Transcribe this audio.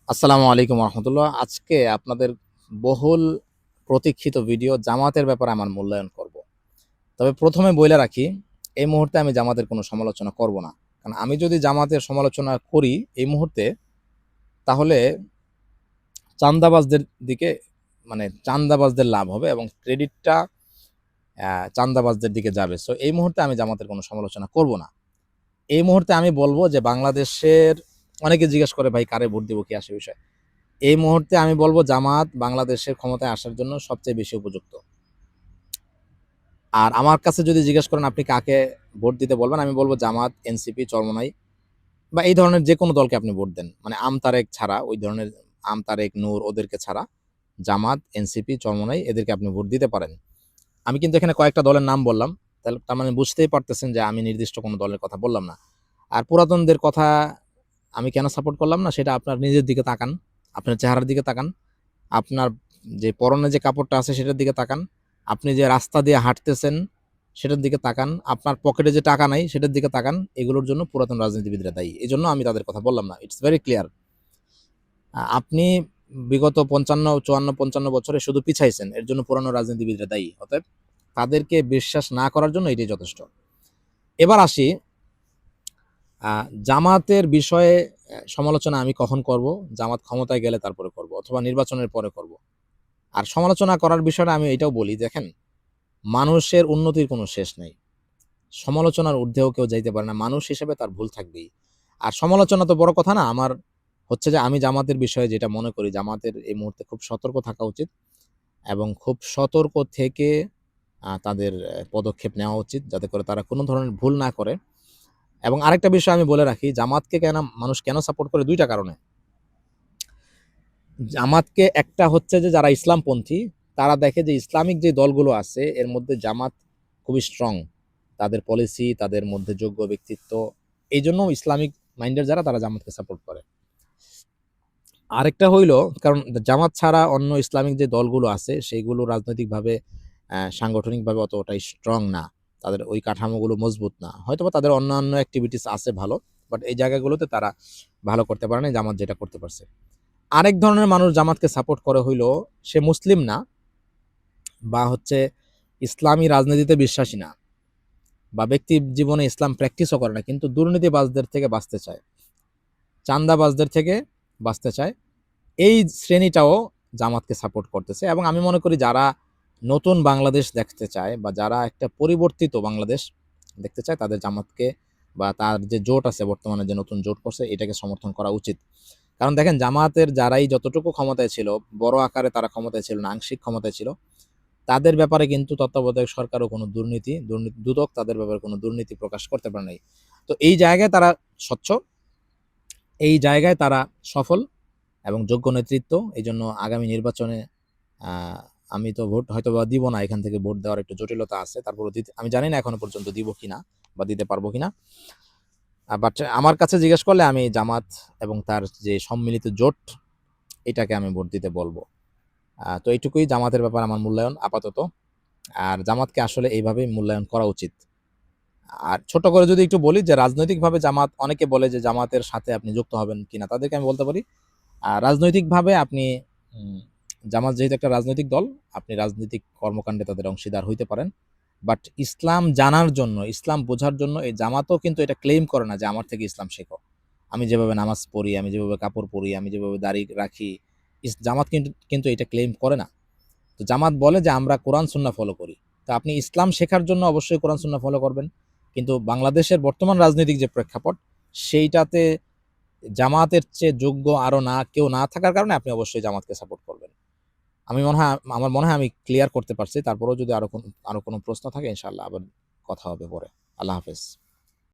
আসসালামু আলাইকুম রহমতুল্লাহ। আজকে আপনাদের বহুল প্রতীক্ষিত ভিডিও জামাতের ব্যাপারে আমার মূল্যায়ন করব। তবে প্রথমে বইলে রাখি, এই মুহূর্তে আমি জামাতের কোনো সমালোচনা করব না। কারণ আমি যদি জামাতের সমালোচনা করি এই মুহূর্তে, তাহলে চান্দাবাজদের দিকে, মানে চান্দাবাজদের লাভ হবে এবং ক্রেডিটটা চান্দাবাজদের দিকে যাবে। সো এই মুহূর্তে আমি জামাতের কোনো সমালোচনা করব না। এই মুহূর্তে আমি বলবো যে বাংলাদেশের, অনেকে জিজ্ঞেস করে ভাই কারে ভোট দিব, কি আসে বিষয়। এই মুহূর্তে আমি বলবো জামাত বাংলাদেশের ক্ষমতায় আসার জন্য সবচেয়ে বেশি উপযুক্ত। আর আমার কাছে যদি জিজ্ঞেস করেন আপনি কাকে ভোট দিতে বলবেন, আমি বলবো জামাত, এনসিপি, চরমনাই বা এই ধরনের যে কোনো দলকে আপনি ভোট দেন, মানে আমতারেক ছাড়া, ওই ধরনের আমতারেক, নূর, ওদেরকে ছাড়া জামাত, এনসিপি, চরমনাই এদেরকে আপনি ভোট দিতে পারেন। আমি কিন্তু এখানে কয়েকটা দলের নাম বললাম, তাহলে তার মানে বুঝতেই পারতেছেন যে আমি নির্দিষ্ট কোনো দলের কথা বললাম না। আর পুরাতনদের কথা আমি কেন সাপোর্ট করলাম না সেটা আপনার নিজের দিকে তাকান, আপনার চেহারার দিকে তাকান, আপনার যে পরনে যে কাপড়টা আছে সেটার দিকে তাকান, আপনি যে রাস্তা দিয়ে হাঁটতেছেন সেটার দিকে তাকান, আপনার পকেটে যে টাকা নাই সেটার দিকে তাকান। এগুলোর জন্য পুরাতন রাজনীতিবিদরা দায়ী, এই জন্য আমি তাদের কথা বললাম না। It's very clear. আপনি বিগত 55 54 55 বছরে শুধু পিছাইছেন, এর জন্য পুরানো রাজনীতিবিদরা দায়ী। অতএব তাদেরকে বিশ্বাস না করার জন্য এটাই যথেষ্ট। এবার আসি জামাতের বিষয়ে। সমালোচনা আমি কখন করব? জামাত ক্ষমতায় গেলে তারপরে করব, অথবা নির্বাচনের পরে করব। আর সমালোচনা করার বিষয়টা আমি এটাও বলি, দেখেন, মানুষের উন্নতির কোনো শেষ নেই। সমালোচনার ঊর্ধ্বেও কেউ যাইতে পারে না, মানুষ হিসেবে তার ভুল থাকবেই। আর সমালোচনা তো বড় কথা না, আমার হচ্ছে যে আমি জামাতের বিষয়ে যেটা মনে করি, জামাতের এই মুহূর্তে খুব সতর্ক থাকা উচিত এবং খুব সতর্ক থেকে তাদের পদক্ষেপ নেওয়া উচিত, যাতে করে তারা কোনো ধরনের ভুল না করে। এবং আরেকটা বিষয় আমি বলে রাখি, জামাতকে কেন মানুষ কেন সাপোর্ট করে, দুইটা কারণে। জামাতকে একটা হচ্ছে যে যারা ইসলামপন্থী, তারা দেখে যে ইসলামিক যে দলগুলো আছে এর মধ্যে জামাত খুবই স্ট্রং, তাদের পলিসি, তাদের মধ্যে যোগ্য ব্যক্তিত্ব, এই জন্য ইসলামিক মাইন্ডের যারা, তারা জামাতকে সাপোর্ট করে। আরেকটা হইল, কারণ জামাত ছাড়া অন্য ইসলামিক যে দলগুলো আছে সেইগুলো রাজনৈতিকভাবে, সাংগঠনিকভাবে অতটাই স্ট্রং না, তাদের ওই কাঠামোগুলো মজবুত না। হয়তোবা তাদের অন্যান্য অ্যাক্টিভিটিস আছে ভালো, বাট এই জায়গাগুলোতে তারা ভালো করতে পারে না, জামাত যেটা করতে পারছে। আরেক ধরনের মানুষ জামাতকে সাপোর্ট করে হইল, সে মুসলিম না, বা হচ্ছে ইসলামী রাজনীতিতে বিশ্বাসী না, বা ব্যক্তি জীবনে ইসলাম প্র্যাকটিসও করে না, কিন্তু দুর্নীতিবাজদের থেকে বাঁচতে চায়, চান্দাবাজদের থেকে বাঁচতে চায়। এই শ্রেণীটাও জামাতকে সাপোর্ট করতেছে। এবং আমি মনে করি যারা নতুন বাংলাদেশ দেখতে চায় বা যারা একটা পরিবর্তিত বাংলাদেশ দেখতে চায়, তাদের জামাতকে বা তার যে জোট আছে বর্তমানে, যে নতুন জোট করছে, এটাকে সমর্থন করা উচিত। কারণ দেখেন, জামাতের যারাই যতটুকু ক্ষমতায় ছিল, বড় আকারে তারা ক্ষমতায় ছিল না, আংশিক ক্ষমতায় ছিল, তাদের ব্যাপারে কিন্তু তত্ত্বাবধায়ক সরকারও কোনো দুর্নীতি দুদক তাদের ব্যাপারে কোনো দুর্নীতি প্রকাশ করতে পারে নাই। তো এই জায়গায় তারা স্বচ্ছ, এই জায়গায় তারা সফল এবং যোগ্য নেতৃত্ব। এই জন্য আগামী নির্বাচনে আমি তো ভোট হয়তো বা দিব না, এখান থেকে ভোট দেওয়ার একটু জটিলতা আছে, তারপরে আমি জানি না এখনো পর্যন্ত দিব কিনা বা দিতে পারবো কিনা। বাট আমার কাছে জিজ্ঞেস করলে আমি জামাত এবং তার যে সম্মিলিত জোট, এটাকে আমি ভোট দিতে বলবো। তো এইটুকুই জামাতের ব্যাপার আমার মূল্যায়ন আপাতত। আর জামাতকে আসলে এইভাবেই মূল্যায়ন করা উচিত। আর ছোট করে যদি একটু বলি যে রাজনৈতিকভাবে জামাত, অনেকে বলে যে জামাতের সাথে আপনি যুক্ত হবেন কিনা, তাদেরকে আমি বলতে পারি রাজনৈতিকভাবে আপনি, জামাত যেহেতু একটা রাজনৈতিক দল, আপনি রাজনৈতিক কর্মকাণ্ডে তাদের অংশীদার হইতে পারেন। বাট ইসলাম জানার জন্য, ইসলাম বোঝার জন্য এই জামাতও কিন্তু এটা ক্লেম করে না যে আমার থেকে ইসলাম শেখো। আমি যেভাবে নামাজ পড়ি, আমি যেভাবে কাপড় পরি, আমি যেভাবে দাড়ি রাখি, জামাত কিন্তু কিন্তু এটা ক্লেম করে না। তো জামাত বলে যে আমরা কোরআন সুন্নাহ ফলো করি। তো আপনি ইসলাম শেখার জন্য অবশ্যই কোরআন সুন্নাহ ফলো করবেন, কিন্তু বাংলাদেশের বর্তমান রাজনৈতিক যে প্রেক্ষাপট, সেইটাতে জামাতের চেয়ে যোগ্য আরো না কেউ না থাকার কারণে আপনি অবশ্যই জামাতকে সাপোর্ট করবেন। আমার মনে হয় আমি ক্লিয়ার করতে পারছি। তারপরেও যদি আরো কোনো প্রশ্ন থাকে, ইনশাআল্লাহ আবার কথা হবে পরে। আল্লাহ হাফেজ।